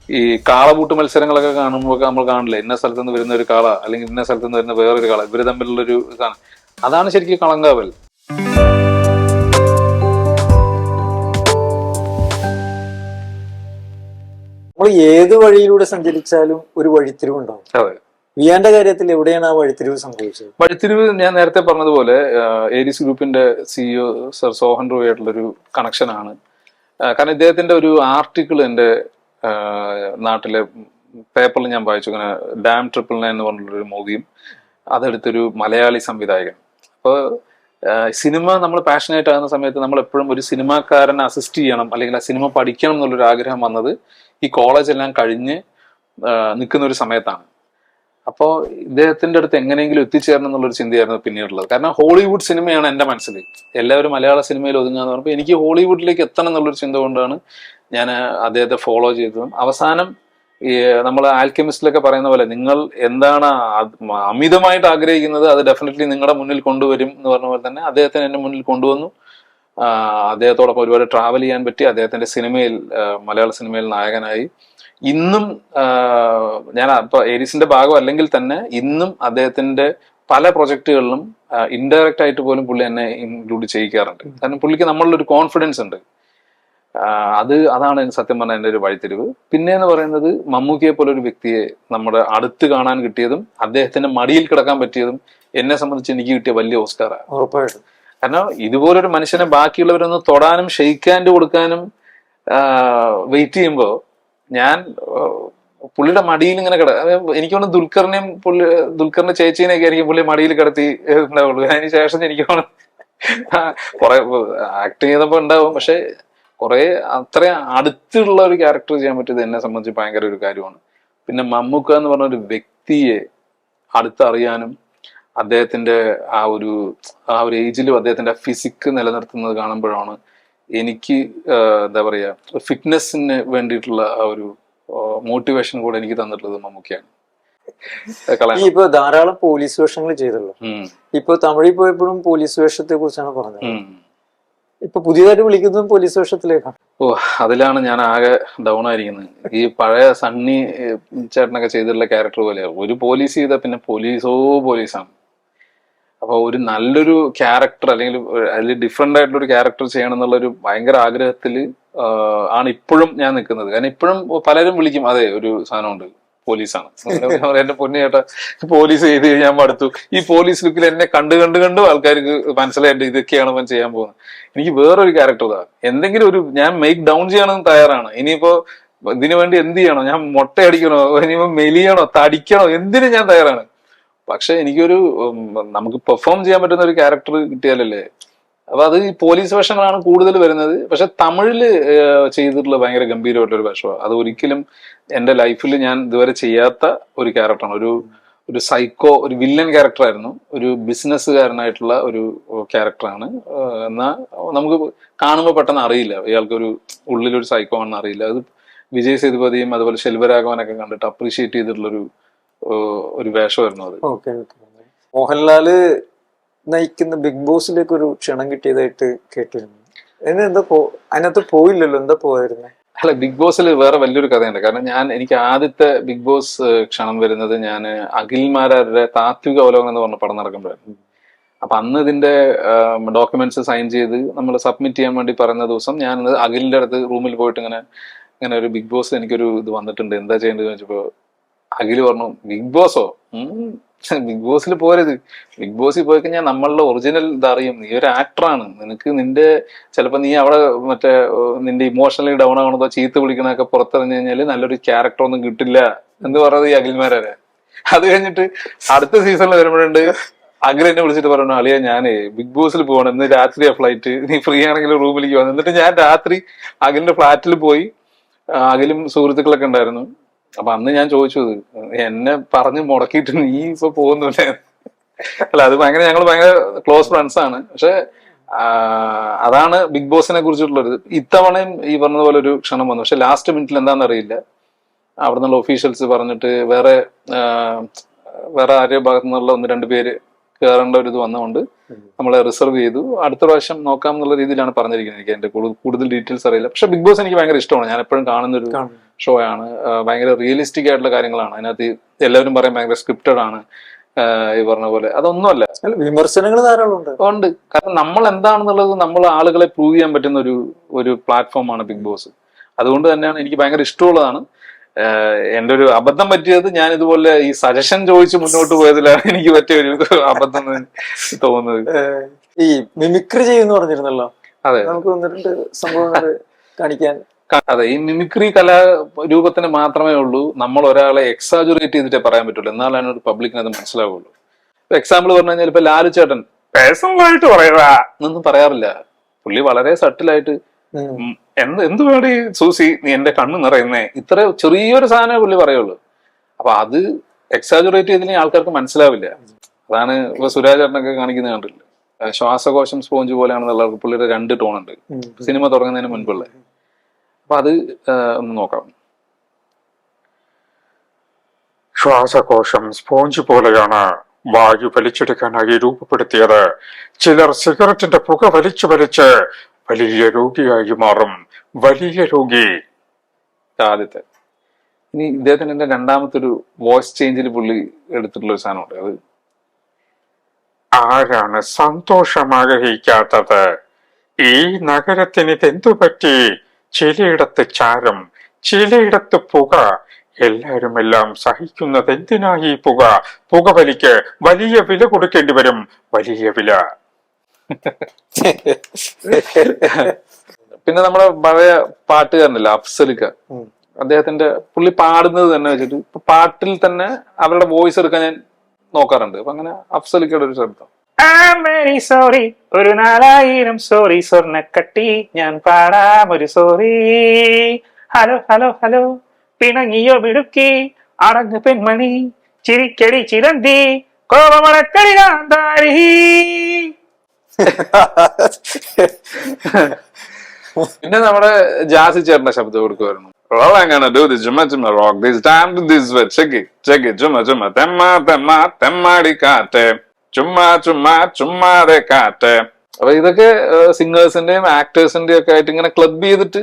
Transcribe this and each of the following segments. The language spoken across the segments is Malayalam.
ഈ കാളപൂട്ട് മത്സരങ്ങളൊക്കെ കാണുമ്പോൾ നമ്മൾ കാണില്ലേ, ഇന്ന സ്ഥലത്ത് നിന്ന് വരുന്ന ഒരു കാള അല്ലെങ്കിൽ ഇന്ന സ്ഥലത്ത് നിന്ന് വരുന്ന വേറൊരു കാള, ഇവര് തമ്മിലുള്ളൊരു ഇതാണ്. അതാണ് ശരിക്കും കളങ്കാവൽ. നമ്മൾ ഏത് വഴിയിലൂടെ സഞ്ചരിച്ചാലും ഒരു വഴിത്തിരിവ് ഉണ്ടാവും. അതെ, വിയാന്റെ കാര്യത്തിൽ എവിടെയാണ് ആ വഴിത്തിരിവ് സംഭവിച്ചത്? വഴിത്തിരിവ് ഞാൻ നേരത്തെ പറഞ്ഞതുപോലെ ഏരീസ് ഗ്രൂപ്പിന്റെ സിഇഒ സർ സോഹൻ റോയ് ആയിട്ടുള്ളൊരു കണക്ഷനാണ്. കാരണം ഇദ്ദേഹത്തിന്റെ ഒരു ആർട്ടിക്കിൾ എൻ്റെ നാട്ടിലെ പേപ്പറിൽ ഞാൻ വായിച്ചു. ഇങ്ങനെ ഡാം 999 എന്ന് പറഞ്ഞിട്ടുള്ളൊരു മൂവിയും അതെടുത്തൊരു മലയാളി സംവിധായകൻ. അപ്പോൾ സിനിമ നമ്മൾ പാഷനേറ്റ് ആകുന്ന സമയത്ത് നമ്മൾ എപ്പോഴും ഒരു സിനിമാക്കാരനെ അസിസ്റ്റ് ചെയ്യണം അല്ലെങ്കിൽ ആ സിനിമ പഠിക്കണം എന്നുള്ളൊരു ആഗ്രഹം വന്നത് ഈ കോളേജ് എല്ലാം കഴിഞ്ഞ് നിൽക്കുന്ന ഒരു സമയത്താണ്. അപ്പോൾ ഇദ്ദേഹത്തിന്റെ അടുത്ത് എങ്ങനെയെങ്കിലും എത്തിച്ചേരണം എന്നുള്ളൊരു ചിന്തയായിരുന്നു പിന്നീടുള്ളത്. കാരണം ഹോളിവുഡ് സിനിമയാണ് എൻ്റെ മനസ്സിൽ, എല്ലാവരും മലയാള സിനിമയിൽ ഒതുങ്ങാന്ന് പറഞ്ഞപ്പോൾ എനിക്ക് ഹോളിവുഡിലേക്ക് എത്തണം എന്നുള്ളൊരു ചിന്ത കൊണ്ടാണ് ഞാൻ അദ്ദേഹത്തെ ഫോളോ ചെയ്തതും. അവസാനം ഈ നമ്മൾ ആൽക്കെമിസ്റ്റിലൊക്കെ പറയുന്ന പോലെ നിങ്ങൾ എന്താണ് അമിതമായിട്ട് ആഗ്രഹിക്കുന്നത് അത് ഡെഫിനറ്റ്ലി നിങ്ങളുടെ മുന്നിൽ കൊണ്ടുവരും എന്ന് പറഞ്ഞ പോലെ തന്നെ അദ്ദേഹത്തിന് എന്റെ മുന്നിൽ കൊണ്ടുവന്നു. അദ്ദേഹത്തോടൊപ്പം ഒരുപാട് ട്രാവൽ ചെയ്യാൻ പറ്റി. അദ്ദേഹത്തിന്റെ സിനിമയിൽ, മലയാള സിനിമയിൽ നായകനായി. ഇന്നും ഞാൻ ഇപ്പൊ ഏരീസിന്റെ ഭാഗം അല്ലെങ്കിൽ തന്നെ ഇന്നും അദ്ദേഹത്തിന്റെ പല പ്രൊജക്ടുകളിലും ഇൻഡയറക്റ്റ് ആയിട്ട് പോലും പുള്ളി എന്നെ ഇൻക്ലൂഡ് ചെയ്യിക്കാറുണ്ട്. കാരണം പുള്ളിക്ക് നമ്മളിലൊരു കോൺഫിഡൻസ് ഉണ്ട്. അതാണ് സത്യം പറഞ്ഞാൽ എൻ്റെ ഒരു വഴിത്തിരിവ്. പിന്നെ എന്ന് പറയുന്നത് മമ്മൂക്കയെ പോലെ ഒരു വ്യക്തിയെ നമ്മുടെ അടുത്ത് കാണാൻ കിട്ടിയതും അദ്ദേഹത്തിന്റെ മടിയിൽ കിടക്കാൻ പറ്റിയതും എന്നെ സംബന്ധിച്ച് എനിക്ക് കിട്ടിയ വലിയ ഓസ്കാറാണ്. ഉറപ്പായിട്ടും. കാരണം ഇതുപോലൊരു മനുഷ്യനെ ബാക്കിയുള്ളവരൊന്ന് തൊടാനും ഷെയ്ക്ക് ഹാൻഡ് കൊടുക്കാനും വെയിറ്റ് ചെയ്യുമ്പോൾ ഞാൻ പുള്ളിയുടെ മടിയിൽ ഇങ്ങനെ എനിക്ക് തോന്നുന്നു ദുൽഖറിന്റെ ചേച്ചീനെയൊക്കെ ആയിരിക്കും പുള്ളി മടിയിൽ കിടത്തി ഉണ്ടാവുള്ളൂ. അതിന് ശേഷം എനിക്ക് തോന്നുന്നു കുറെ ആക്ടിങ് ചെയ്തപ്പോ ഉണ്ടാവും. പക്ഷെ കുറെ അത്രയും അടുത്തുള്ള ഒരു ക്യാരക്ടർ ചെയ്യാൻ പറ്റിയത് എന്നെ സംബന്ധിച്ച് ഭയങ്കര ഒരു കാര്യമാണ്. പിന്നെ മമ്മൂക്ക എന്ന് പറഞ്ഞ ഒരു വ്യക്തിയെ അടുത്തറിയാനും അദ്ദേഹത്തിന്റെ ആ ഒരു ഏജിലും അദ്ദേഹത്തിന്റെ ഫിസിക് നിലനിർത്തുന്നത് കാണുമ്പോഴാണ് എനിക്ക് എന്താ പറയാ ഫിറ്റ്നസിന് വേണ്ടിയിട്ടുള്ള ആ ഒരു മോട്ടിവേഷൻ കൂടെ എനിക്ക് തന്നിട്ടുള്ളത് മമ്മൂക്കയാണ്. ഇപ്പൊ ധാരാളം പോലീസ് വേഷങ്ങൾ ചെയ്തല്ലോ. ഇപ്പൊ തമിഴിൽ പോയപ്പോഴും പോലീസ് വേഷത്തെ കുറിച്ചാണ് പറഞ്ഞത്. ഇപ്പൊ പുതിയതായിട്ട് വിളിക്കുന്നതും പോലീസ് വേഷത്തിലേക്കാണ്. അതിലാണ് ഞാൻ ആകെ ഡൗൺ ആയിരിക്കുന്നത്. ഈ പഴയ സണ്ണി ചേട്ടനൊക്കെ ചെയ്തിട്ടുള്ള ക്യാരക്ടർ പോലെയാണ്. ഒരു പോലീസ് ചെയ്താൽ പിന്നെ പോലീസാണ്. അപ്പൊ ഒരു നല്ലൊരു ക്യാരക്ടർ അല്ലെങ്കിൽ അതിൽ ഡിഫറെന്റ് ആയിട്ടുള്ള ഒരു ക്യാരക്ടർ ചെയ്യണം എന്നുള്ളൊരു ഭയങ്കര ആഗ്രഹത്തിൽ ആണ് ഇപ്പോഴും ഞാൻ നിൽക്കുന്നത്. കാരണം ഇപ്പോഴും പലരും വിളിക്കും, അതെ ഒരു സാധനമുണ്ട് പോലീസാണ്. എന്റെ പൊന്നു ചേട്ടാ പോലീസ് ചെയ്ത് ഞാൻ മടുത്തു. ഈ പോലീസ് ലുക്കിൽ എന്നെ കണ്ടു ആൾക്കാർക്ക് മനസ്സിലായിട്ട് ഇതൊക്കെയാണ് അവൻ ചെയ്യാൻ പോകുന്നത്. എനിക്ക് വേറൊരു ക്യാരക്ടർ എന്തെങ്കിലും ഒരു ഞാൻ മേക്ക് ഡൗൺ ചെയ്യാനൊന്നും തയ്യാറാണ്. ഇനിയിപ്പോ ഇതിനു വേണ്ടി എന്ത് ചെയ്യണോ, ഞാൻ മൊട്ടയടിക്കണോ, ഇനിയിപ്പോ മെലിയണോ, തടിക്കണോ, എന്തിനും ഞാൻ തയ്യാറാണ്. പക്ഷെ എനിക്കൊരു നമുക്ക് പെർഫോം ചെയ്യാൻ പറ്റുന്ന ഒരു ക്യാരക്ടർ കിട്ടിയാലല്ലേ. അപ്പൊ അത് ഈ പോലീസ് വേഷങ്ങളാണ് കൂടുതൽ വരുന്നത്. പക്ഷെ തമിഴില് ചെയ്തിട്ടുള്ള ഭയങ്കര ഗംഭീരമായിട്ടുള്ള വേഷമാണ്. അത് ഒരിക്കലും എന്റെ ലൈഫിൽ ഞാൻ ഇതുവരെ ചെയ്യാത്ത ഒരു ക്യാരക്ടറാണ്. ഒരു സൈക്കോ, ഒരു വില്ലൻ ക്യാരക്ടറായിരുന്നു. ഒരു ബിസിനസ്സുകാരനായിട്ടുള്ള ഒരു ക്യാരക്ടറാണ്. എന്നാൽ നമുക്ക് കാണുമ്പോൾ പെട്ടെന്ന് അറിയില്ല ഇയാൾക്കൊരു ഉള്ളിലൊരു സൈക്കോ ആണെന്ന് അറിയില്ല. അത് വിജയ് സേതുപതിയും അതുപോലെ ശെൽവരാഘവനൊക്കെ കണ്ടിട്ട് അപ്രീഷിയേറ്റ് ചെയ്തിട്ടുള്ളൊരു വേഷമായിരുന്നു അത്. മോഹൻലാല് നയിക്കുന്ന ബിഗ് ബോസിലേക്ക് ഒരു ക്ഷണം കിട്ടിയതായിട്ട് കേട്ടിരുന്നു. അതിനകത്ത് പോയില്ലല്ലോ, എന്താ പോയിരുന്നേ? അല്ല, ബിഗ് ബോസിൽ വേറെ വലിയൊരു കഥയുണ്ട്. കാരണം എനിക്ക് ആദ്യത്തെ ബിഗ് ബോസ് ക്ഷണം വരുന്നത് ഞാൻ അഖിൽമാരാരുടെ താത്വിക അവലോകനം എന്ന് പറഞ്ഞ പടം നടക്കുമ്പോഴായിരുന്നു. അപ്പൊ അന്ന് ഇതിന്റെ ഡോക്യുമെന്റ്സ് സൈൻ ചെയ്ത് നമ്മൾ സബ്മിറ്റ് ചെയ്യാൻ വേണ്ടി പറയുന്ന ദിവസം ഞാൻ അഖിലിന്റെ അടുത്ത് റൂമിൽ പോയിട്ട് ഇങ്ങനെ ഒരു ബിഗ് ബോസ് എനിക്കൊരു ഇത് വന്നിട്ടുണ്ട്, എന്താ ചെയ്യേണ്ടത് ചോദിച്ചപ്പോ അഖില് പറഞ്ഞു, ബിഗ് ബോസോ? ബിഗ് ബോസിൽ പോരുത്. ബിഗ് ബോസിൽ പോയി കഴിഞ്ഞാൽ നമ്മളുടെ ഒറിജിനൽ ഇതറിയും. നീ ഒരു ആക്ടറാണ്. ചിലപ്പോ നീ അവിടെ നിന്റെ ഇമോഷണലി ഡൗൺ ആവണതോ ചീത്ത വിളിക്കണതൊക്കെ പുറത്തിറങ്ങി കഴിഞ്ഞാല് നല്ലൊരു ക്യാരക്ടർ ഒന്നും കിട്ടില്ല എന്ന് പറഞ്ഞത് ഈ അഖിൽമാരെ. അത് കഴിഞ്ഞിട്ട് അടുത്ത സീസണിൽ വരുമ്പോഴുണ്ട് അഖിൽ എന്നെ വിളിച്ചിട്ട് പറഞ്ഞു, അളിയാ ഞാനേ ബിഗ് ബോസിൽ പോകണം, ഇന്ന് രാത്രിയാ ഫ്ലൈറ്റ്, നീ ഫ്രീ ആണെങ്കിൽ റൂമിലേക്ക് വന്നു. എന്നിട്ട് ഞാൻ രാത്രി അഖിലിന്റെ ഫ്ലാറ്റിൽ പോയി. അഖിലും സുഹൃത്തുക്കളൊക്കെ ഉണ്ടായിരുന്നു. അപ്പൊ അന്ന് ഞാൻ ചോദിച്ചത്, എന്നെ പറഞ്ഞ് മുടക്കിയിട്ട് നീ ഇപ്പൊ പോകുന്നില്ലേ? അല്ല, അത് ഞങ്ങൾ ഭയങ്കര ക്ലോസ് ഫ്രണ്ട്സ് ആണ്. പക്ഷെ അതാണ് ബിഗ് ബോസിനെ കുറിച്ചിട്ടുള്ളൊരു. ഇത്തവണയും ഈ പറഞ്ഞതുപോലെ ഒരു ക്ഷണം വന്നു. പക്ഷെ ലാസ്റ്റ് മിനിറ്റിൽ എന്താണെന്ന് അറിയില്ല, അവിടെ നിന്നുള്ള ഒഫീഷ്യൽസ് പറഞ്ഞിട്ട് വേറെ ആരുടെ ഭാഗത്തു നിന്നുള്ള 1-2 പേര് കയറേണ്ട ഒരു ഇത് വന്നുകൊണ്ട് നമ്മളെ റിസർവ് ചെയ്തു. അടുത്ത പ്രാവശ്യം നോക്കാം എന്നുള്ള രീതിയിലാണ് പറഞ്ഞിരിക്കുന്നത്. എനിക്ക് അതിന്റെ കൂടുതൽ ഡീറ്റെയിൽസ് അറിയില്ല. പക്ഷെ ബിഗ് ബോസ് എനിക്ക് ഭയങ്കര ഇഷ്ടമാണ്. ഞാൻ എപ്പോഴും കാണുന്ന ഒരു ഷോ ആണ്. ഭയങ്കര റിയലിസ്റ്റിക് ആയിട്ടുള്ള കാര്യങ്ങളാണ് അതിനകത്ത്. എല്ലാവരും പറയും ഭയങ്കര സ്ക്രിപ്റ്റഡ് ആണ് ഈ പറഞ്ഞ പോലെ. അതൊന്നുമല്ല, വിമർശനങ്ങൾ ധാരാളം ഉണ്ട്. കാരണം നമ്മൾ എന്താണെന്നുള്ളത് നമ്മൾ ആളുകളെ പ്രൂവ് ചെയ്യാൻ പറ്റുന്ന ഒരു പ്ലാറ്റ്ഫോമാണ് ബിഗ് ബോസ്. അതുകൊണ്ട് തന്നെയാണ് എനിക്ക് ഭയങ്കര ഇഷ്ടമുള്ളതാണ്. എന്റെ ഒരു അബദ്ധം പറ്റിയത് ഞാൻ ഇതുപോലെ ഈ സജഷൻ ചോദിച്ച് മുന്നോട്ട് പോയതിലാണ് എനിക്ക് പറ്റിയ ഒരു അബദ്ധം തോന്നുന്നത്. ഈ മിമിക്രി ചെയ്യുന്ന പറഞ്ഞിരുന്നല്ലോ. അതെ, നമുക്ക് വന്നിട്ടുണ്ട് സംഭവങ്ങൾ കാണിക്കാൻ. അതെ, ഈ മിമിക്രി കലാരൂപത്തിന് മാത്രമേ ഉള്ളൂ നമ്മൾ ഒരാളെ എക്സാജുറേറ്റ് ചെയ്തിട്ടേ പറയാൻ പറ്റുള്ളൂ. എന്നാലാണ് ഒരു പബ്ലിക്കിന് അത് മനസ്സിലാവുള്ളൂ. എക്സാമ്പിൾ പറഞ്ഞു കഴിഞ്ഞാൽ ഇപ്പൊ ലാലു ചേട്ടൻ പേഴ്സണലായിട്ട് പറയാ എന്നൊന്നും പറയാറില്ല. പുള്ളി വളരെ സട്ടിലായിട്ട് എന്ത് വേണ്ടി സൂസി നീ എന്റെ കണ്ണ് നിറയുന്നേ, ഇത്ര ചെറിയൊരു സാധനമേ പുള്ളി പറയുള്ളൂ. അപ്പൊ അത് എക്സാജുറേറ്റ് ചെയ്തില്ലെങ്കിൽ ആൾക്കാർക്ക് മനസ്സിലാവില്ല. അതാണ് ഇപ്പൊ സുരാജേട്ടനൊക്കെ കാണിക്കുന്നത് കണ്ടില്ല. ശ്വാസകോശം സ്പോഞ്ച് പോലെയാണെന്നുള്ള പുള്ളിയുടെ 2 ടോൺ ഉണ്ട് സിനിമ തുടങ്ങുന്നതിന് മുൻപുള്ള. അപ്പൊ അത് ഒന്ന് നോക്കാം. ശ്വാസകോശം സ്പോഞ്ച് പോലെയാണ് വായു വലിച്ചെടുക്കാനായി രൂപപ്പെടുത്തിയത്. ചിലർ സിഗരറ്റിന്റെ പുക വലിച്ചു വലിച്ച് വലിയ രോഗിയായി മാറും. വലിയ രോഗി. ആദ്യത്തെ. ഇനി ഇദ്ദേഹത്തിന് എന്റെ രണ്ടാമത്തെ ഒരു വോയിസ് ചേഞ്ചിൽ പുള്ളി എടുത്തിട്ടുള്ള ഒരു സാധനമുണ്ട്. അത് ആരാണ് സന്തോഷം ആഗ്രഹിക്കാത്തത്? ഈ നഗരത്തിന് ഇതെന്തു പറ്റി? ചിലയിടത്ത് ചാരം, ചിലയിടത്ത് പുക. എല്ലാരും എല്ലാം സഹിക്കുന്നത് എന്തിനായി പുക? പുകവലിക്ക് വലിയ വില കൊടുക്കേണ്ടി വരും. വലിയ വില. പിന്നെ നമ്മുടെ പഴയ പാട്ടുകാരനല്ല അഫ്സലിക്ക, അദ്ദേഹത്തിന്റെ പുള്ളി പാടുന്നത് തന്നെ വെച്ചിട്ട് ഇപ്പൊ പാട്ടിൽ തന്നെ അവരുടെ വോയിസ് എടുക്കാൻ ഞാൻ നോക്കാറുണ്ട്. അപ്പൊ അങ്ങനെ അഫ്സലിക്കയുടെ ഒരു ശബ്ദം. സോറി, ഒരു 4000 സോറി, സ്വർണ്ണക്കട്ടി ഞാൻ പാടാം ഒരു സോറി. ഹലോ ഹലോ ഹലോ, പിണങ്ങിയോ മിടുക്കി, അടങ്ങ് പെൺമണി, ചിരിക്കടി ചിരന്തി, കോപമളക്കടി കാന്താരി. പിന്നെ നമ്മുടെ ജാസി ചേട്ടന്റെ ശബ്ദം കൊടുക്കുമായിരുന്നു. All I'm gonna do this chumma chumma rock this time to this way check it chumma chumma temma കാറ്റ് ചുമ്മാ കാറ്റ്. അപ്പൊ ഇതൊക്കെ സിംഗേഴ്സിന്റെയും ആക്ടേഴ്സിന്റെയും ഒക്കെ ആയിട്ട് ഇങ്ങനെ ക്ലബ് ചെയ്തിട്ട്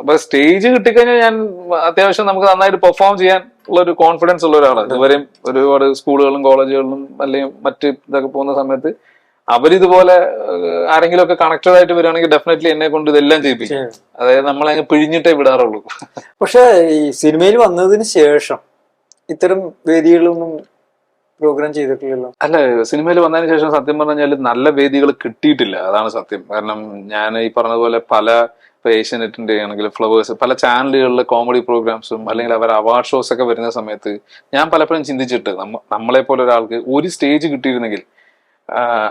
അപ്പൊ സ്റ്റേജ് കിട്ടിക്കഴിഞ്ഞാൽ ഞാൻ അത്യാവശ്യം നമുക്ക് നന്നായിട്ട് പെർഫോം ചെയ്യാൻ ഉള്ള ഒരു കോൺഫിഡൻസ് ഉള്ള ഒരാളാണ്. ഇതുവരെയും ഒരുപാട് സ്കൂളുകളിലും കോളേജുകളിലും അല്ലെങ്കിൽ മറ്റ് ഇതൊക്കെ പോകുന്ന സമയത്ത് അവരിതുപോലെ ആരെങ്കിലും ഒക്കെ കണക്റ്റഡ് ആയിട്ട് വരികയാണെങ്കിൽ ഡെഫിനറ്റ്ലി എന്നെ കൊണ്ട് ഇതെല്ലാം ചെയ്യിപ്പിക്കും. അതായത് നമ്മളങ്ങ് പിഴിഞ്ഞിട്ടേ വിടാറുള്ളൂ. പക്ഷെ ഈ സിനിമയിൽ വന്നതിന് ശേഷം ഇത്തരം വേദികളൊന്നും പ്രോഗ്രാം ചെയ്തിട്ടില്ലല്ലോ. അല്ല, സിനിമയിൽ വന്നതിന് ശേഷം സത്യം പറഞ്ഞാൽ നല്ല വേദികൾ കിട്ടിയിട്ടില്ല. അതാണ് സത്യം. കാരണം ഞാൻ ഈ പറഞ്ഞതുപോലെ പല ഏഷ്യാനെറ്റിന്റെ ആണെങ്കിൽ ഫ്ലവേഴ്സ് പല ചാനലുകളിലെ കോമഡി പ്രോഗ്രാംസും അല്ലെങ്കിൽ അവർ അവാർഡ് ഷോസ് ഒക്കെ വരുന്ന സമയത്ത് ഞാൻ പലപ്പോഴും ചിന്തിച്ചിട്ട് നമ്മളെ പോലെ ഒരാൾക്ക് ഒരു സ്റ്റേജ് കിട്ടിയിരുന്നെങ്കിൽ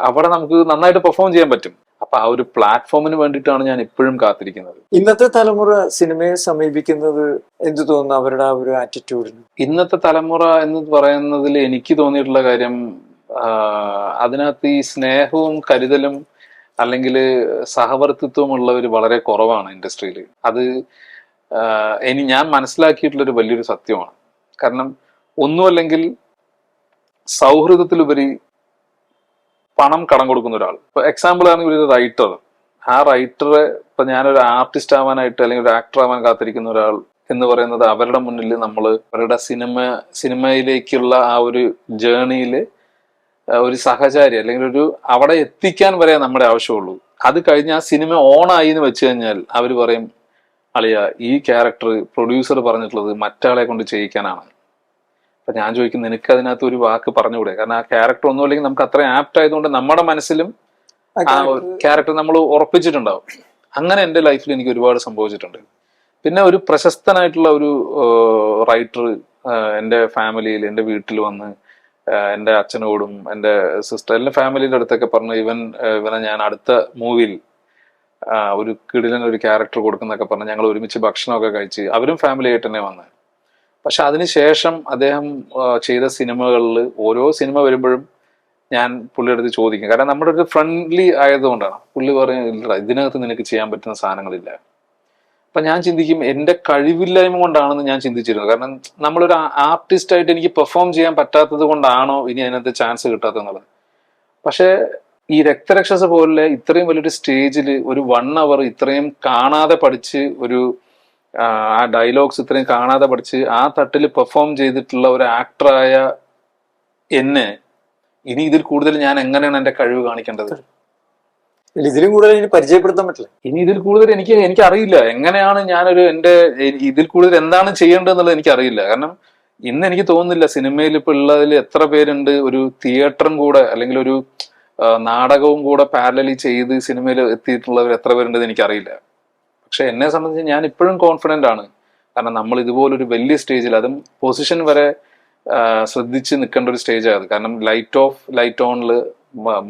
അവിടെ നമുക്ക് നന്നായിട്ട് പെർഫോം ചെയ്യാൻ പറ്റും. അപ്പൊ ആ ഒരു പ്ലാറ്റ്ഫോമിന് വേണ്ടിയിട്ടാണ് ഞാൻ ഇപ്പോഴും കാത്തിരിക്കുന്നത്. ഇന്നത്തെ തലമുറ സിനിമയെ സമീപിക്കുന്നത് എന്ത് തോന്നുന്നു അവരുടെ ആ ഒരു ആറ്റിറ്റ്യൂഡിന്? ഇന്നത്തെ തലമുറ എന്ന് പറയുന്നതിൽ എനിക്ക് തോന്നിയിട്ടുള്ള കാര്യം, അതിനകത്ത് ഈ സ്നേഹവും കരുതലും അല്ലെങ്കിൽ സഹവർത്തിത്വം ഉള്ളവർ വളരെ കുറവാണ് ഇൻഡസ്ട്രിയിൽ. അത് ഞാൻ മനസ്സിലാക്കിയിട്ടുള്ളൊരു വലിയൊരു സത്യമാണ്. കാരണം ഒന്നുമല്ലെങ്കിൽ സൗഹൃദത്തിലുപരി പണം കടം കൊടുക്കുന്ന ഒരാൾ. ഇപ്പൊ എക്സാമ്പിൾ ആണെങ്കിൽ ഒരു റൈറ്റർ, ആ റൈറ്ററെ ഇപ്പൊ ഞാനൊരു ആർട്ടിസ്റ്റ് ആവാനായിട്ട് അല്ലെങ്കിൽ ഒരു ആക്ടർ ആവാൻ കാത്തിരിക്കുന്ന ഒരാൾ എന്ന് പറയുന്നത് അവരുടെ മുന്നിൽ നമ്മൾ അവരുടെ സിനിമയിലേക്കുള്ള ആ ഒരു ജേണിയില് ഒരു സഹചാരി അല്ലെങ്കിൽ ഒരു അവിടെ എത്തിക്കാൻ വരെ നമ്മുടെ ആവശ്യമുള്ളൂ. അത് കഴിഞ്ഞ് ആ സിനിമ ഓണായി എന്ന് വെച്ച് കഴിഞ്ഞാൽ അവർ പറയും, അളിയ ഈ ക്യാരക്ടർ പ്രൊഡ്യൂസർ പറഞ്ഞിട്ടുള്ളത് മറ്റാളെ കൊണ്ട് ചെയ്യിക്കാനാണ്. അപ്പൊ ഞാൻ ചോദിക്കും, നിനക്ക് അതിനകത്ത് ഒരു വാക്ക് പറഞ്ഞുകൂടെ? കാരണം ആ ക്യാരക്ടർ ഒന്നും അല്ലെങ്കിൽ നമുക്ക് അത്രയും ആപ്റ്റ് ആയതുകൊണ്ട് നമ്മുടെ മനസ്സിലും ആ ക്യാരക്ടർ നമ്മൾ ഉറപ്പിച്ചിട്ടുണ്ടാവും. അങ്ങനെ എൻ്റെ ലൈഫിൽ എനിക്ക് ഒരുപാട് സംഭവിച്ചിട്ടുണ്ട്. പിന്നെ ഒരു പ്രശസ്തനായിട്ടുള്ള ഒരു റൈറ്റർ എൻ്റെ ഫാമിലിയിൽ എൻ്റെ വീട്ടിൽ വന്ന് എൻ്റെ അച്ഛനോടും എൻ്റെ സിസ്റ്റർ എല്ലാ ഫാമിലിയുടെ അടുത്തൊക്കെ പറഞ്ഞു, ഇവനെ ഞാൻ അടുത്ത മൂവിയിൽ ഒരു കിടിലൻ ഒരു ക്യാരക്ടർ കൊടുക്കുന്നൊക്കെ പറഞ്ഞ് ഞങ്ങൾ ഒരുമിച്ച് ഭക്ഷണമൊക്കെ കഴിച്ച് അവരും ഫാമിലി ആയിട്ട് തന്നെ വന്നത്. പക്ഷെ അതിനുശേഷം അദ്ദേഹം ചെയ്ത സിനിമകളിൽ ഓരോ സിനിമ വരുമ്പോഴും ഞാൻ പുള്ളിയുടെ അടുത്ത് ചോദിക്കും. കാരണം നമ്മുടെ ഒരു ഫ്രണ്ട്ലി ആയതുകൊണ്ടാണ്. പുള്ളി പറയുന്നില്ല, ഇതിനകത്ത് നിനക്ക് ചെയ്യാൻ പറ്റുന്ന സാധനങ്ങളില്ല. അപ്പൊ ഞാൻ ചിന്തിക്കും, എന്റെ കഴിവില്ലായ്മ കൊണ്ടാണെന്ന് ഞാൻ ചിന്തിച്ചിരുന്നു. കാരണം നമ്മളൊരു ആർട്ടിസ്റ്റ് ആയിട്ട് എനിക്ക് പെർഫോം ചെയ്യാൻ പറ്റാത്തത് കൊണ്ടാണോ ഇനി അതിനകത്ത് ചാൻസ് കിട്ടാത്തെന്നുള്ളത്. പക്ഷെ ഈ രക്തരക്ഷസ് പോലെ ഇത്രയും വലിയൊരു സ്റ്റേജിൽ ഒരു 1 hour ഇത്രയും കാണാതെ പഠിച്ച് ഒരു ആ ഡയലോഗ്സ് ഇത്രയും കാണാതെ പഠിച്ച് ആ തട്ടിൽ പെർഫോം ചെയ്തിട്ടുള്ള ഒരു ആക്ടറായ എന്നെ ഇനി ഇതിൽ കൂടുതൽ ഞാൻ എങ്ങനെയാണ് എന്റെ കഴിവ് കാണിക്കേണ്ടത്? ഇതിലും കൂടുതൽ ഇനി പരിചയപ്പെടുത്താൻ പറ്റില്ല. ഇനി ഇതിൽ കൂടുതൽ എനിക്ക് അറിയില്ല എങ്ങനെയാണ് ഞാനൊരു ഇതിൽ കൂടുതൽ എന്താണ് ചെയ്യേണ്ടതെന്നുള്ളത് എനിക്ക് അറിയില്ല. കാരണം ഇന്ന് എനിക്ക് തോന്നുന്നില്ല സിനിമയിൽ ഇപ്പൊ ഉള്ളതിൽ എത്ര പേരുണ്ട് ഒരു തിയേറ്ററും കൂടെ അല്ലെങ്കിൽ ഒരു നാടകവും കൂടെ പാരലലി ചെയ്ത് സിനിമയിൽ എത്തിയിട്ടുള്ളവർ എത്ര പേരുണ്ടെന്ന് എനിക്കറിയില്ല. പക്ഷെ എന്നെ സംബന്ധിച്ച് ഞാൻ ഇപ്പോഴും കോൺഫിഡന്റ് ആണ്. കാരണം നമ്മൾ ഇതുപോലൊരു വലിയ സ്റ്റേജിൽ, അതും പൊസിഷൻ വരെ ശ്രദ്ധിച്ച് നിൽക്കേണ്ട ഒരു സ്റ്റേജാണ് അത്. കാരണം ലൈറ്റ് ഓഫ് ലൈറ്റ് ഓണില്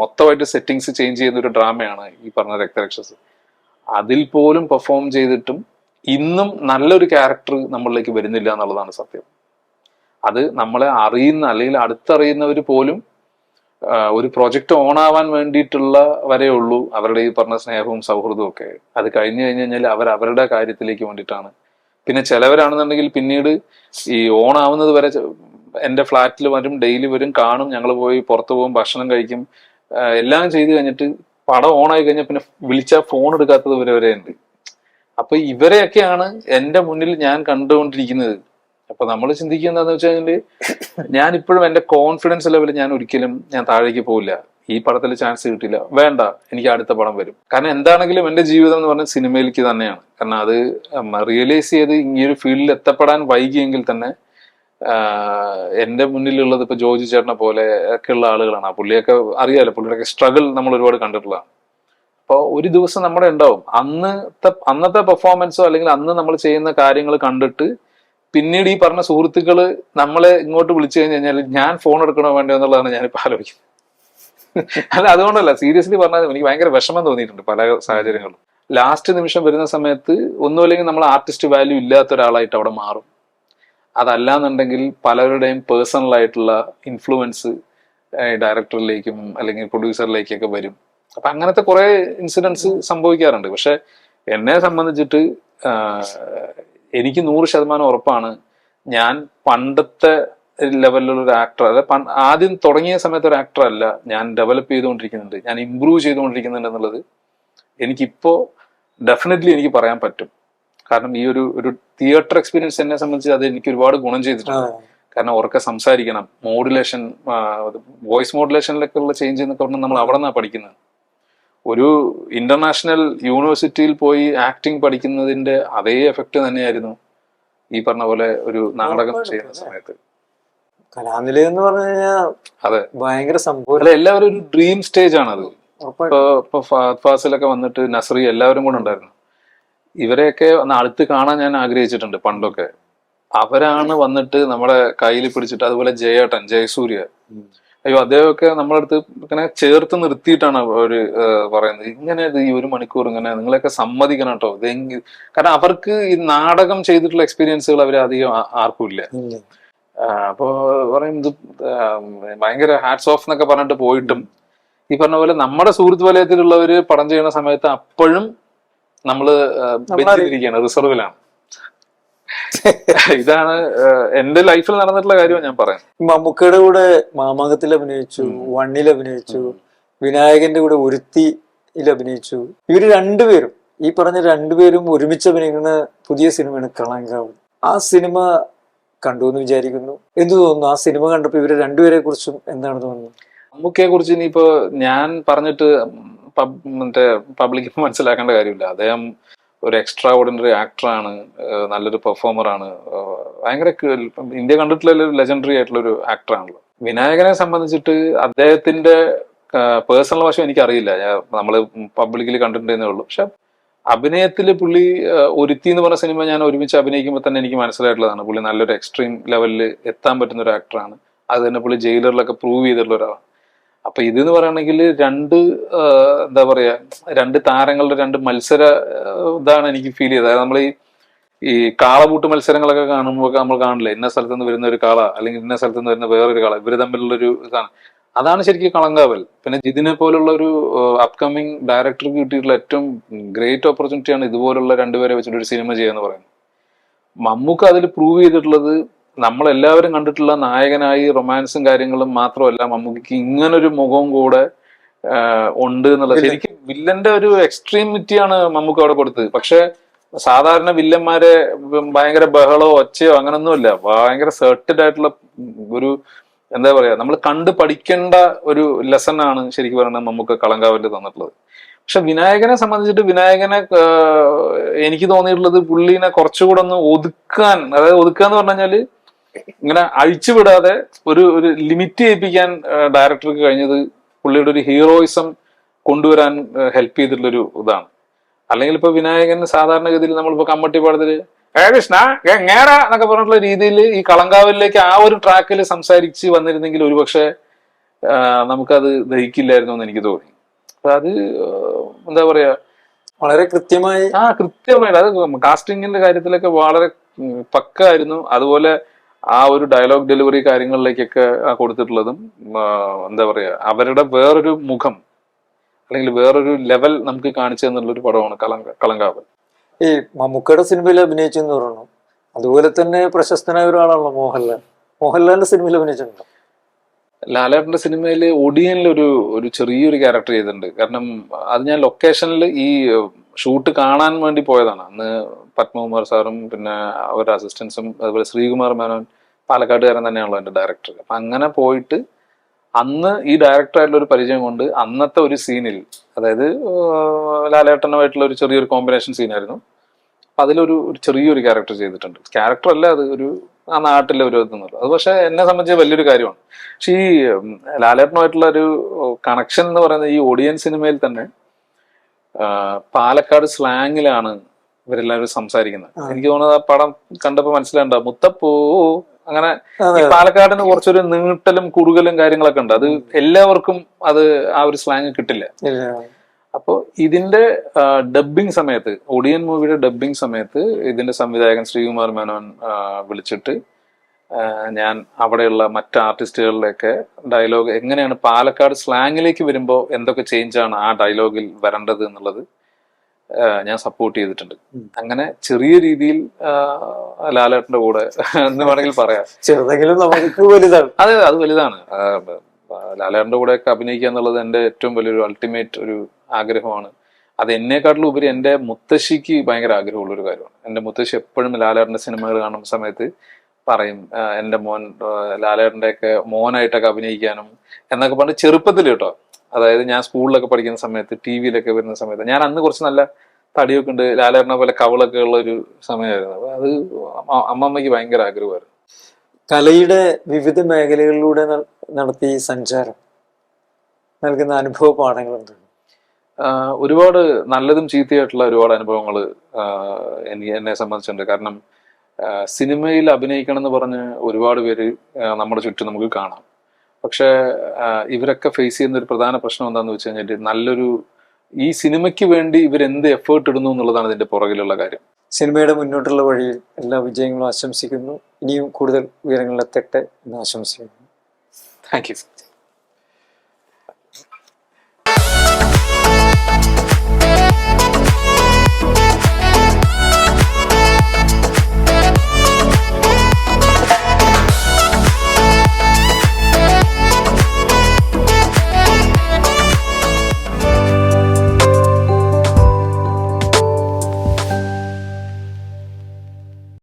മൊത്തമായിട്ട് സെറ്റിങ്സ് ചേഞ്ച് ചെയ്യുന്ന ഒരു ഡ്രാമയാണ് ഈ പറഞ്ഞ രക്തരക്ഷസ്. അതിൽ പോലും പെർഫോം ചെയ്തിട്ടും ഇന്നും നല്ലൊരു ക്യാരക്ടർ നമ്മളിലേക്ക് വരുന്നില്ല എന്നുള്ളതാണ് സത്യം. അത് നമ്മളെ അറിയുന്ന അല്ലെങ്കിൽ അടുത്തറിയുന്നവർ പോലും ഒരു പ്രൊജക്ട് ഓൺ ആവാൻ വേണ്ടിയിട്ടുള്ള വരെ ഉള്ളൂ അവരുടെ ഈ പറഞ്ഞ സ്നേഹവും സൗഹൃദവും ഒക്കെ. അത് കഴിഞ്ഞു കഴിഞ്ഞാൽ അവരുടെ കാര്യത്തിലേക്ക് വേണ്ടിയിട്ടാണ്. പിന്നെ ചിലവരാണെന്നുണ്ടെങ്കിൽ പിന്നീട് ഈ ഓൺ ആവുന്നത് വരെ എന്റെ ഫ്ലാറ്റിൽ വരും, ഡെയിലി വരും, കാണും, ഞങ്ങൾ പോയി പുറത്തു പോകും, ഭക്ഷണം കഴിക്കും, എല്ലാം ചെയ്ത് കഴിഞ്ഞിട്ട് പടം ഓൺ ആയി കഴിഞ്ഞാൽ പിന്നെ വിളിച്ചാൽ ഫോൺ എടുക്കാത്തത് വരെ ഉണ്ട്. അപ്പൊ ഇവരെയൊക്കെയാണ് എന്റെ മുന്നിൽ ഞാൻ കണ്ടുകൊണ്ടിരിക്കുന്നത്. അപ്പൊ നമ്മൾ ചിന്തിക്കുക എന്താന്ന് വെച്ച് കഴിഞ്ഞാല് ഞാൻ ഇപ്പോഴും എന്റെ കോൺഫിഡൻസ് ലെവൽ ഞാൻ താഴേക്ക് പോവില്ല. ഈ പടത്തിൽ ചാൻസ് കിട്ടില്ല, വേണ്ട, എനിക്ക് അടുത്ത പടം വരും. കാരണം എന്താണെങ്കിലും എന്റെ ജീവിതം എന്ന് പറഞ്ഞാൽ സിനിമയിലേക്ക് തന്നെയാണ്. കാരണം അത് റിയലൈസ് ചെയ്ത് ഈ ഒരു ഫീൽഡിൽ എത്തപ്പെടാൻ വൈകിയെങ്കിൽ തന്നെ എന്റെ മുന്നിലുള്ളത് ഇപ്പൊ ജോജി ചേട്ടനെ പോലെ ഒക്കെ ഉള്ള ആളുകളാണ്. ആ പുള്ളിയൊക്കെ അറിയാലോ, പുള്ളിയുടെ സ്ട്രഗിൾ നമ്മൾ ഒരുപാട് കണ്ടിട്ടുള്ളതാണ്. അപ്പോൾ ഒരു ദിവസം നമ്മുടെ ഉണ്ടാവും അന്നത്തെ പെർഫോമൻസോ അല്ലെങ്കിൽ അന്ന് നമ്മൾ ചെയ്യുന്ന കാര്യങ്ങൾ കണ്ടിട്ട് പിന്നീട് ഈ പറഞ്ഞ സുഹൃത്തുക്കള് നമ്മളെ ഇങ്ങോട്ട് വിളിച്ചു കഴിഞ്ഞാൽ ഞാൻ ഫോൺ എടുക്കണോ വേണ്ടോ എന്നുള്ളതാണ് ഞാനിപ്പോൾ ആലോചിക്കുന്നത്. അല്ല, അതുകൊണ്ടല്ല, സീരിയസ്ലി പറഞ്ഞാൽ എനിക്ക് ഭയങ്കര വിഷമം തോന്നിയിട്ടുണ്ട് പല സാഹചര്യങ്ങളും. ലാസ്റ്റ് നിമിഷം വരുന്ന സമയത്ത് ഒന്നുമില്ലെങ്കിൽ നമ്മൾ ആർട്ടിസ്റ്റ് വാല്യൂ ഇല്ലാത്ത ഒരാളായിട്ട് അവിടെ മാറും. അതല്ലാന്നുണ്ടെങ്കിൽ പലരുടെയും പേഴ്സണൽ ആയിട്ടുള്ള ഇൻഫ്ലുവൻസ് ഡയറക്ടറിലേക്കും അല്ലെങ്കിൽ പ്രൊഡ്യൂസറിലേക്കൊക്കെ വരും. അപ്പൊ അങ്ങനത്തെ കുറെ ഇൻസിഡൻസ് സംഭവിക്കാറുണ്ട്. പക്ഷെ എന്നെ സംബന്ധിച്ചിട്ട് എനിക്ക് 100% ഉറപ്പാണ്, ഞാൻ പണ്ടത്തെ ലെവലിലുള്ള ഒരു ആക്ടർ അല്ല. ആദ്യം തുടങ്ങിയ സമയത്ത് ഒരു ആക്ടർ അല്ല, ഞാൻ ഡെവലപ്പ് ചെയ്തുകൊണ്ടിരിക്കുന്നുണ്ട്, ഞാൻ ഇമ്പ്രൂവ് ചെയ്തുകൊണ്ടിരിക്കുന്നുണ്ട് എന്നുള്ളത് എനിക്കിപ്പോ ഡെഫിനറ്റ്ലി എനിക്ക് പറയാൻ പറ്റും. കാരണം ഈ ഒരു തിയേറ്റർ എക്സ്പീരിയൻസ് എന്നെ സംബന്ധിച്ച് അത് എനിക്ക് ഒരുപാട് ഗുണം ചെയ്തിട്ടുണ്ട്. കാരണം ഉറക്കെ സംസാരിക്കണം, മോഡുലേഷൻ, വോയിസ് മോഡുലേഷനിലൊക്കെ ഉള്ള ചേഞ്ച് എന്നൊക്കെ പറഞ്ഞാൽ നമ്മൾ അവിടെ നിന്നാണ് പഠിക്കുന്നത്. ഒരു ഇന്റർനാഷണൽ യൂണിവേഴ്സിറ്റിയിൽ പോയി ആക്ടിങ് പഠിക്കുന്നതിന്റെ അതേ എഫക്ട് തന്നെയായിരുന്നു ഈ പറഞ്ഞ പോലെ ഒരു നാടകം ചെയ്യുന്ന സമയത്ത്. കലാനിലയം എന്ന് പറഞ്ഞു കഴിഞ്ഞാൽ അതെ, ഭയങ്കര സംഭവം. അല്ല, എല്ലാവരും ഒരു ഡ്രീം സ്റ്റേജ് ആണത്. ഇപ്പൊ ഫാസിലൊക്കെ വന്നിട്ട് നസ്രി എല്ലാവരും കൂടെ ഉണ്ടായിരുന്നു. ഇവരെയൊക്കെ ഒന്ന് അടുത്ത് കാണാൻ ഞാൻ ആഗ്രഹിച്ചിട്ടുണ്ട് പണ്ടൊക്കെ. അവരാണ് വന്നിട്ട് നമ്മളെ കയ്യിൽ പിടിച്ചിട്ട്, അതുപോലെ ജയേട്ടൻ, ജയസൂര്യ, അയ്യോ, അദ്ദേഹമൊക്കെ നമ്മളടുത്ത് ഇങ്ങനെ ചേർത്ത് നിർത്തിയിട്ടാണ് അവര് പറയുന്നത്, ഇങ്ങനെ ഈ 1 മണിക്കൂർ ഇങ്ങനെ നിങ്ങളെയൊക്കെ സമ്മതിക്കണം കേട്ടോ. കാരണം അവർക്ക് ഈ നാടകം ചെയ്തിട്ടുള്ള എക്സ്പീരിയൻസുകൾ അവർ അധികം ആർക്കും ഇല്ല. അപ്പോ പറയും ഇത് ഭയങ്കര ഹാറ്റ്സ് ഓഫ് എന്നൊക്കെ പറഞ്ഞിട്ട് പോയിട്ടും ഈ പറഞ്ഞ പോലെ നമ്മുടെ സുഹൃത്ത് വലയത്തിലുള്ളവര് പടം ചെയ്യുന്ന സമയത്ത് അപ്പോഴും നമ്മള് ബെഞ്ചിലിരിക്കുകയാണ്, റിസർവിലാണ്. ഇതാണ് എന്റെ ലൈഫിൽ നടന്നിട്ടുള്ള കാര്യമാണ് ഞാൻ പറയാം. മമ്മൂക്കയുടെ കൂടെ മാമാങ്കത്തിൽ അഭിനയിച്ചു, 1-ൽ അഭിനയിച്ചു, വിനായകന്റെ കൂടെ ഒരുത്തിയിൽ അഭിനയിച്ചു. ഇവര് രണ്ടുപേരും, ഈ പറഞ്ഞ രണ്ടുപേരും ഒരുമിച്ച് അഭിനയിക്കുന്ന പുതിയ സിനിമയാണ് കളങ്കാവ്. ആ സിനിമ കണ്ടു എന്ന് വിചാരിക്കുന്നു. എന്തു തോന്നുന്നു ആ സിനിമ കണ്ടപ്പോ ഇവരെ രണ്ടുപേരെ കുറിച്ചും എന്താണ് തോന്നുന്നത്? മമ്മൂക്കയെ കുറിച്ച് ഇനിയിപ്പോ ഞാൻ പറഞ്ഞിട്ട് മറ്റേ പബ്ലിക് മനസ്സിലാക്കേണ്ട കാര്യമില്ല. അദ്ദേഹം ഒരു എക്സ്ട്രാ ഓർഡിനറി ആക്ടറാണ്, നല്ലൊരു പെർഫോമറാണ്, ഭയങ്കര ഇന്ത്യ കണ്ടിട്ടുള്ള ഒരു ലെജൻഡറി ആയിട്ടുള്ള ഒരു ആക്ടറാണല്ലോ. വിനായകനെ സംബന്ധിച്ചിട്ട് അദ്ദേഹത്തിന്റെ പേഴ്സണൽ വശം എനിക്കറിയില്ല, നമ്മള് പബ്ലിക്കിൽ കണ്ടിട്ടുണ്ടെന്നേ ഉള്ളൂ. പക്ഷെ അഭിനയത്തില് പുള്ളി ഒരുത്തി എന്ന് പറഞ്ഞ സിനിമ ഞാൻ ഒരുമിച്ച് അഭിനയിക്കുമ്പോൾ തന്നെ എനിക്ക് മനസ്സിലായിട്ടുള്ളതാണ്, പുള്ളി നല്ലൊരു എക്സ്ട്രീം ലെവലിൽ എത്താൻ പറ്റുന്ന ഒരു ആക്ടറാണ്. അത് തന്നെ പുള്ളി ജയിലറിലൊക്കെ പ്രൂവ് ചെയ്തിട്ടുള്ള ഒരാളാണ്. അപ്പൊ ഇതെന്ന് പറയുകയാണെങ്കിൽ എന്താ പറയാ, 2 താരങ്ങളുടെ 2 മത്സര ഇതാണ് എനിക്ക് ഫീൽ ചെയ്തത്. അതായത് നമ്മൾ ഈ കാളപൂട്ട് മത്സരങ്ങളൊക്കെ കാണുമ്പോൾ നമ്മൾ കാണില്ലേ, ഇന്ന സ്ഥലത്ത് നിന്ന് വരുന്ന ഒരു കാള അല്ലെങ്കിൽ ഇന്ന സ്ഥലത്ത് നിന്ന് വരുന്ന വേറൊരു കാള, ഇവര് തമ്മിലുള്ളൊരു ഇതാണ്. അതാണ് ശരിക്കും കളങ്കാവൽ. പിന്നെ ജിതിനെ പോലുള്ള ഒരു അപ്കമിങ് ഡയറക്ടർക്ക് കിട്ടിയിട്ടുള്ള ഏറ്റവും ഗ്രേറ്റ് ഓപ്പർച്യൂണിറ്റിയാണ് ഇതുപോലുള്ള 2 പേരെ വെച്ചിട്ട് ഒരു സിനിമ ചെയ്യാന്ന് പറയുന്നത്. മമ്മൂക്ക അതിൽ പ്രൂവ് ചെയ്തിട്ടുള്ളത്, നമ്മളെല്ലാവരും കണ്ടിട്ടുള്ള നായകനായി റൊമാൻസും കാര്യങ്ങളും മാത്രമല്ല, മമ്മൂക്ക് ഇങ്ങനൊരു മുഖവും കൂടെ ഉണ്ട് എന്നുള്ളത്. ശരിക്കും വില്ലന്റെ ഒരു എക്സ്ട്രീമിറ്റിയാണ് മമ്മൂക്ക അവിടെ കൊടുത്തത്. പക്ഷെ സാധാരണ വില്ലന്മാരെ ഭയങ്കര ബഹളോ ഒച്ചയോ അങ്ങനൊന്നുമില്ല. ഭയങ്കര സെർട്ടഡ് ആയിട്ടുള്ള ഒരു എന്താ പറയാ, നമ്മൾ കണ്ട് പഠിക്കേണ്ട ഒരു ലെസൺ ആണ് ശരിക്കും പറയുന്നത് മമ്മൂക്ക കളങ്കാവല് തന്നിട്ടുള്ളത്. പക്ഷെ വിനായകനെ സംബന്ധിച്ചിട്ട് വിനായകനെ എനിക്ക് തോന്നിയിട്ടുള്ളത് പുള്ളീനെ കുറച്ചുകൂടെ ഒന്ന് ഒതുക്കാൻ, അതായത് ഒതുക്കുക എന്ന് പറഞ്ഞു കഴിഞ്ഞാല് ഇങ്ങനെ അഴിച്ചുവിടാതെ ഒരു ലിമിറ്റ് ചെയ്യിപ്പിക്കാൻ ഡയറക്ടർക്ക് കഴിഞ്ഞത് പുള്ളിയുടെ ഒരു ഹീറോയിസം കൊണ്ടുവരാൻ ഹെൽപ്പ് ചെയ്തിട്ടുള്ളൊരു ഇതാണ്. അല്ലെങ്കിൽ ഇപ്പൊ വിനായകൻ സാധാരണഗതിയിൽ നമ്മളിപ്പോ കമ്മട്ടി പാടത്തില് കൃഷ്ണ എങ്ങേറ എന്നൊക്കെ പറഞ്ഞിട്ടുള്ള രീതിയിൽ ഈ കളങ്കാവലിലേക്ക് ആ ഒരു ട്രാക്കിൽ സംസാരിച്ച് വന്നിരുന്നെങ്കിൽ ഒരുപക്ഷെ നമുക്കത് ദഹിക്കില്ലായിരുന്നു എന്ന് എനിക്ക് തോന്നി. അപ്പൊ അത് എന്താ പറയാ, വളരെ കൃത്യമായി കൃത്യമായിട്ട് അത് കാസ്റ്റിങ്ങിന്റെ കാര്യത്തിലൊക്കെ വളരെ പക്കായിരുന്നു. അതുപോലെ ആ ഒരു ഡയലോഗ് ഡെലിവറി കാര്യങ്ങളിലേക്കൊക്കെ കൊടുത്തിട്ടുള്ളതും എന്താ പറയാ, അവരുടെ വേറൊരു മുഖം അല്ലെങ്കിൽ വേറൊരു ലെവൽ നമുക്ക് കാണിച്ചു തന്നുള്ളൊരു പടമാണ് കളങ്കാവൽ. ഈ മമ്മൂക്കയുടെ സിനിമയിൽ അഭിനയിച്ചു എന്ന് പറഞ്ഞു. അതുപോലെ തന്നെ പ്രശസ്തനായ ഒരാളാണല്ലോ മോഹൻലാൽ. മോഹൻലാലിന്റെ സിനിമയിൽ അഭിനയിച്ചിട്ടുണ്ടോ? ലാലേട്ടന്റെ സിനിമയിൽ ഒടിയനിൽ ഒരു ചെറിയൊരു ക്യാരക്ടർ ചെയ്തിട്ടുണ്ട്. കാരണം അത് ഞാൻ ലൊക്കേഷനിൽ ഈ ഷൂട്ട് കാണാൻ വേണ്ടി പോയതാണ്. അന്ന് പത്മകുമാർ സാറും പിന്നെ അവരുടെ അസിസ്റ്റൻസും അതുപോലെ ശ്രീകുമാർ മേനോൻ പാലക്കാട്ടുകാരൻ തന്നെയാണല്ലോ എൻ്റെ ഡയറക്ടർ. അപ്പൊ അങ്ങനെ പോയിട്ട് അന്ന് ഈ ഡയറക്ടറായിട്ടുള്ള ഒരു പരിചയം കൊണ്ട് അന്നത്തെ ഒരു സീനിൽ, അതായത് ലാലേട്ടനുമായിട്ടുള്ള ഒരു ചെറിയൊരു കോമ്പിനേഷൻ സീനായിരുന്നു. അതിലൊരു ചെറിയൊരു ക്യാരക്ടർ ചെയ്തിട്ടുണ്ട്. ക്യാരക്ടർ അല്ല, അത് ഒരു ആ നാട്ടിലെ ഒരു ഇതെന്നുള്ളത്. അത് പക്ഷെ എന്നെ സംബന്ധിച്ച് വലിയൊരു കാര്യമാണ്. പക്ഷെ ഈ ലാലേട്ടനുമായിട്ടുള്ള ഒരു കണക്ഷൻ എന്ന് പറയുന്നത് ഈ ഒടിയൻ സിനിമയിൽ തന്നെ പാലക്കാട് സ്ലാങ്ങിലാണ് ഇവരെല്ലാവരും സംസാരിക്കുന്നത്. എനിക്ക് തോന്നുന്നത് ആ പടം കണ്ടപ്പോ മനസ്സിലാണ്ട മുത്തപ്പൂ അങ്ങനെ ഈ പാലക്കാടിന് കുറച്ചൊരു നീട്ടലും കുറുകലും കാര്യങ്ങളൊക്കെ ഉണ്ട്. അത് എല്ലാവർക്കും അത് ആ ഒരു സ്ലാങ് കിട്ടില്ല. അപ്പോ ഇതിന്റെ ഡബ്ബിംഗ് സമയത്ത്, ഒടിയൻ മൂവിയുടെ ഡബ്ബിംഗ് സമയത്ത് ഇതിന്റെ സംവിധായകൻ ശ്രീകുമാർ മേനോൻ വിളിച്ചിട്ട് ഞാൻ അവിടെയുള്ള മറ്റ് ആർട്ടിസ്റ്റുകളിലേക്ക് ഡയലോഗ് എങ്ങനെയാണ് പാലക്കാട് സ്ലാങ്ങിലേക്ക് വരുമ്പോൾ എന്തൊക്കെ ചേഞ്ചാണ് ആ ഡയലോഗിൽ വരേണ്ടത് എന്നുള്ളത് ഞാൻ സപ്പോർട്ട് ചെയ്തിട്ടുണ്ട്. അങ്ങനെ ചെറിയ രീതിയിൽ ലാലേട്ടന്റെ കൂടെ എന്ന് വേണമെങ്കിൽ പറയാം. ചെറുതെങ്കിലും നമുക്ക് വലുതാണ്. അതെ, അത് വലുതാണ്. ലാലേട്ടന്റെ കൂടെ ഒക്കെ അഭിനയിക്കുക എന്നുള്ളത് എൻ്റെ ഏറ്റവും വലിയൊരു അൾട്ടിമേറ്റ് ഒരു ആഗ്രഹമാണ്. അത് എന്നെക്കാട്ടിലും ഉപരി എൻ്റെ മുത്തശ്ശിക്ക് ഭയങ്കര ആഗ്രഹമുള്ളൊരു കാര്യമാണ്. എൻ്റെ മുത്തശ്ശി എപ്പോഴും ലാലേട്ടന്റെ സിനിമകൾ കാണുന്ന സമയത്ത് പറയും എൻ്റെ മോൻ ലാലേട്ടന്റെ ഒക്കെ മോനായിട്ടൊക്കെ അഭിനയിക്കാനും എന്നൊക്കെ പറഞ്ഞ് ചെറുപ്പത്തിൽ കേട്ടോ. അതായത് ഞാൻ സ്കൂളിലൊക്കെ പഠിക്കുന്ന സമയത്ത് ടി വിയിലൊക്കെ വരുന്ന സമയത്ത് ഞാൻ അന്ന് കുറച്ച് നല്ല തടിയൊക്കെ ഉണ്ട്, ലാലേട്ടനെ പോലെ കവളൊക്കെ ഉള്ള ഒരു സമയമായിരുന്നു. അപ്പൊ അത് അമ്മമ്മയ്ക്ക് ഭയങ്കര ആഗ്രഹമായിരുന്നു. കലയുടെ വിവിധ മേഖലകളിലൂടെ നടത്തിയ സഞ്ചാരം നൽകുന്ന അനുഭവ പാഠങ്ങളുണ്ട്. ഒരുപാട് നല്ലതും ചീത്തയായിട്ടുള്ള ഒരുപാട് അനുഭവങ്ങൾ എന്നെ സംബന്ധിച്ചിട്ടുണ്ട്. കാരണം സിനിമയിൽ അഭിനയിക്കണം എന്ന് പറഞ്ഞ് ഒരുപാട് പേര് നമ്മുടെ ചുറ്റും നമുക്ക് കാണാം. പക്ഷെ ഇവരൊക്കെ ഫേസ് ചെയ്യുന്ന ഒരു പ്രധാന പ്രശ്നം എന്താണെന്ന് വെച്ച് കഴിഞ്ഞാൽ നല്ലൊരു ഈ സിനിമയ്ക്ക് വേണ്ടി ഇവരെന്ത് എഫേർട്ട് ഇടുന്നു എന്നുള്ളതാണ് ഇതിന്റെ പുറകിലുള്ള കാര്യം. സിനിമയുടെ മുന്നോട്ടുള്ള വഴിയിൽ എല്ലാ വിജയങ്ങളും ആശംസിക്കുന്നു. ഇനിയും കൂടുതൽ ഉയരങ്ങളിലെത്തട്ടെ എന്ന് ആശംസിക്കുന്നു. Thank you.